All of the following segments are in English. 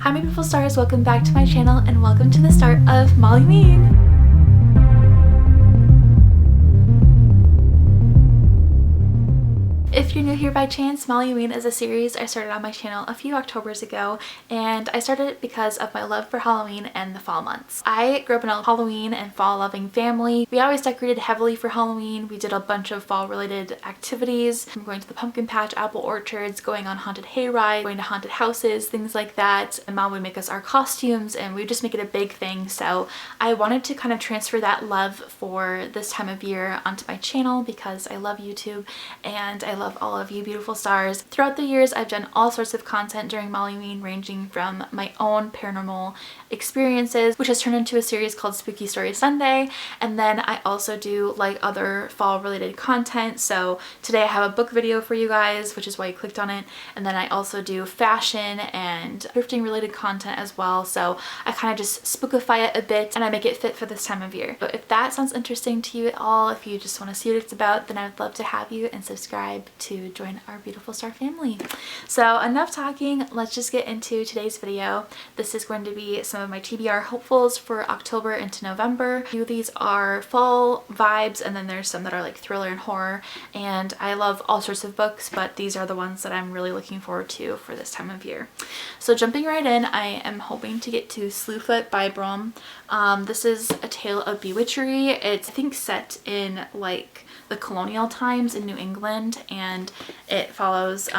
Hi my beautiful stars, welcome back to my channel and welcome to the start of Molli-Ween. If you're new here by chance, Molli-Ween is a series I started on my channel a few Octobers ago, and I started it because of my love for Halloween and the fall months. I grew up in a Halloween and fall loving family. We always decorated heavily for Halloween. We did a bunch of fall related activities, from going to the pumpkin patch, apple orchards, going on haunted hayride, going to haunted houses, things like that. And mom would make us our costumes and we would just make it a big thing. So I wanted to kind of transfer that love for this time of year onto my channel because I love YouTube and I love all of you beautiful stars. Throughout the years, I've done all sorts of content during Molli-Ween, ranging from my own paranormal experiences, which has turned into a series called Spooky Story Sunday, and then I also do like other fall related content. So today I have a book video for you guys, which is why you clicked on it, and then I also do fashion and thrifting related content as well. So I kind of just spookify it a bit and I make it fit for this time of year. So if that sounds interesting to you at all, if you just want to see what it's about, then I would love to have you and subscribe to join our beautiful star family. So enough talking, let's just get into today's video. This is going to be some of my TBR hopefuls for October into November. A few of these are fall vibes and then there's some that are like thriller and horror, and I love all sorts of books, but these are the ones that I'm really looking forward to for this time of year. So jumping right in, I am hoping to get to Slewfoot by Brom. This is a tale of bewitchery. It's I think set in like the colonial times in New England, and it follows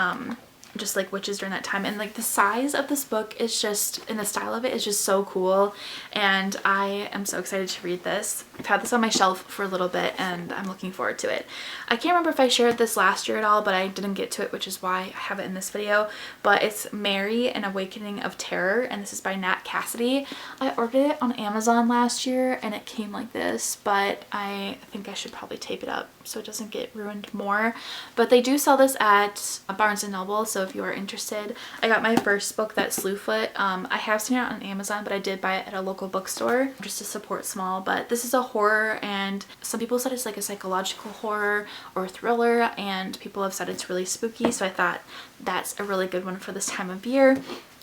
just like witches during that time, and like the size of this book is just, and the style of it is just so cool, and I am so excited to read this. I've had this on my shelf for a little bit and I'm looking forward to it. I can't remember if I shared this last year at all, but I didn't get to it, which is why I have it in this video. But it's Mary, An Awakening of Terror, and this is by Nat Cassidy. I ordered it on Amazon last year and it came like this, but I think I should probably tape it up so it doesn't get ruined more. But they do sell this at Barnes & Noble, so if you are interested. I got my first book, that's Slewfoot. I have seen it on Amazon, but I did buy it at a local bookstore just to support small. But this is a horror, and some people said it's like a psychological horror or thriller, and people have said it's really spooky, so I thought that's a really good one for this time of year.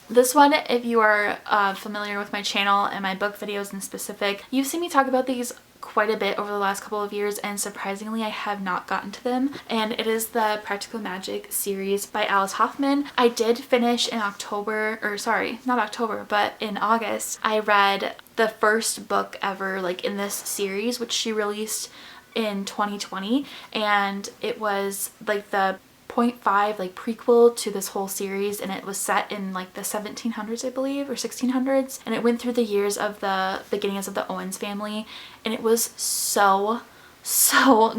This one, if you are familiar with my channel and my book videos in specific, you've seen me talk about these quite a bit over the last couple of years, and surprisingly I have not gotten to them, and it is the Practical Magic series by Alice Hoffman. I did finish in October, or sorry, not October, but in August, I read the first book ever like in this series, which she released in 2020, and it was like the 0.5 like prequel to this whole series, and it was set in like the 1700s, I believe, or 1600s, and it went through the years of the beginnings of the Owens family, and it was so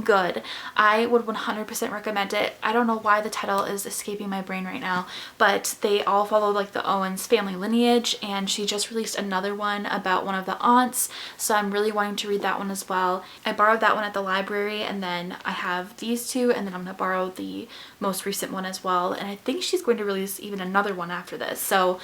good. I would 100% recommend it. I don't know why the title is escaping my brain right now, but they all follow like the Owens family lineage, and she just released another one about one of the aunts, so I'm really wanting to read that one as well. I borrowed that one at the library, and then I have these two, and then I'm gonna borrow the most recent one as well, and I think she's going to release even another one after this. So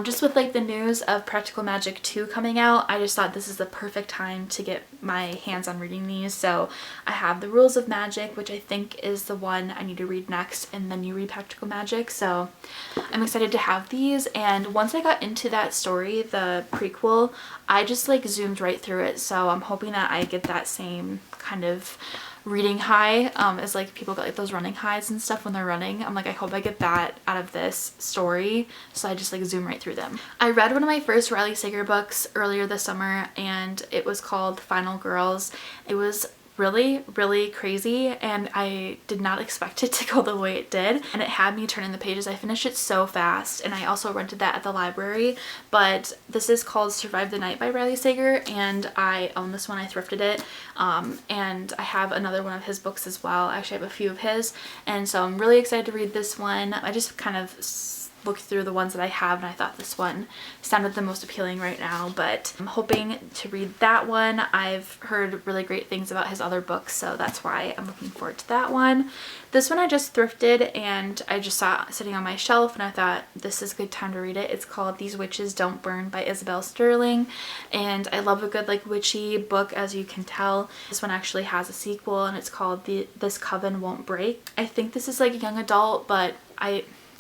just with like the news of Practical Magic 2 coming out, I just thought this is the perfect time to get my hands on reading these. So I have The Rules of Magic, which I think is the one I need to read next, and then you read Practical Magic, so I'm excited to have these. And once I got into that story, the prequel, I just like zoomed right through it, so I'm hoping that I get that same kind of reading high as like people get like those running highs and stuff when they're running. I'm like, I hope I get that out of this story, so I just like zoom right through them. I read one of my first Riley Sager books earlier this summer, and it was called Final Girls. It was really crazy, and I did not expect it to go the way it did, and it had me turning the pages. I finished it so fast, and I also rented that at the library. But this is called Survive the Night by Riley Sager, and I own this one. I thrifted it, and I have another one of his books as well. Actually, I have a few of his, and so I'm really excited to read this one. I just kind of looked through the ones that I have, and I thought this one sounded the most appealing right now, but I'm hoping to read that one. I've heard really great things about his other books, so that's why I'm looking forward to that one. This one I just thrifted, and I just saw it sitting on my shelf, and I thought this is a good time to read it. It's called These Witches Don't Burn by Isabel Sterling, and I love a good like witchy book, as you can tell. This one actually has a sequel, and it's called This Coven Won't Break. I think this is like young adult, but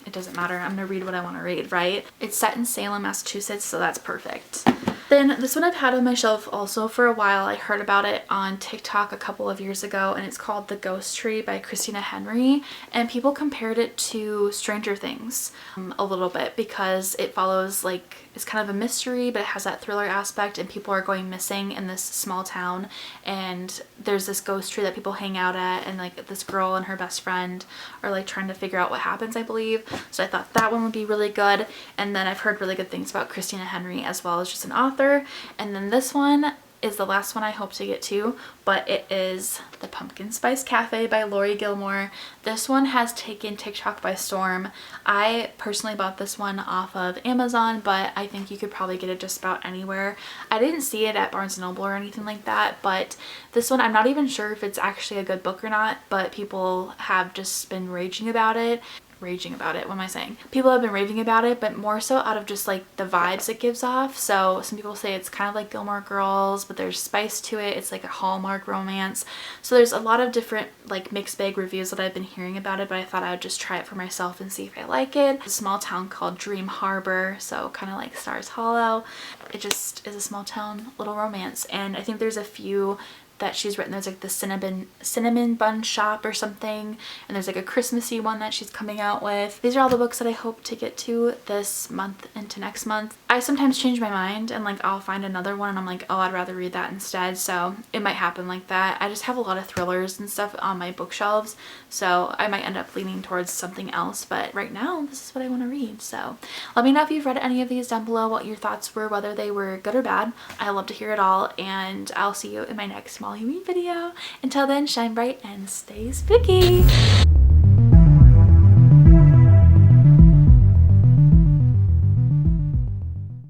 it doesn't matter. I'm gonna read what I want to read, right? It's set in Salem, Massachusetts, so that's perfect. Then this one I've had on my shelf also for a while. I heard about it on TikTok a couple of years ago, and it's called The Ghost Tree by Christina Henry, and people compared it to Stranger Things a little bit because it follows, like, it's kind of a mystery, but it has that thriller aspect, and people are going missing in this small town, and there's this ghost tree that people hang out at, and like this girl and her best friend are like trying to figure out what happens, I believe. So I thought that one would be really good. And then I've heard really good things about Christina Henry as well as just an author. And then this one is the last one I hope to get to, but it is The Pumpkin Spice Cafe by Lori Gilmore. This one has taken TikTok by storm. I personally bought this one off of Amazon, but I think you could probably get it just about anywhere. I didn't see it at Barnes & Noble or anything like that, but this one, I'm not even sure if it's actually a good book or not, but people have just been raging about it. What am I saying? People have been raving about it, but more so out of just like the vibes it gives off. So some people say it's kind of like Gilmore Girls, but there's spice to it. It's like a Hallmark romance. So there's a lot of different like mixed bag reviews that I've been hearing about it, but I thought I would just try it for myself and see if I like it. It's a small town called Dream Harbor, so kind of like Stars Hollow. It just is a small town little romance, and I think there's a few that she's written. There's like the cinnamon bun shop or something, and there's like a Christmassy one that she's coming out with. These are all the books that I hope to get to this month into next month. I sometimes change my mind and like I'll find another one and I'm like, oh, I'd rather read that instead, so it might happen like that. I just have a lot of thrillers and stuff on my bookshelves, so I might end up leaning towards something else, but right now this is what I want to read. So let me know if you've read any of these down below, what your thoughts were, whether they were good or bad. I love to hear it all, and I'll see you in my next Molli-Ween video. Until then, shine bright and stay spooky.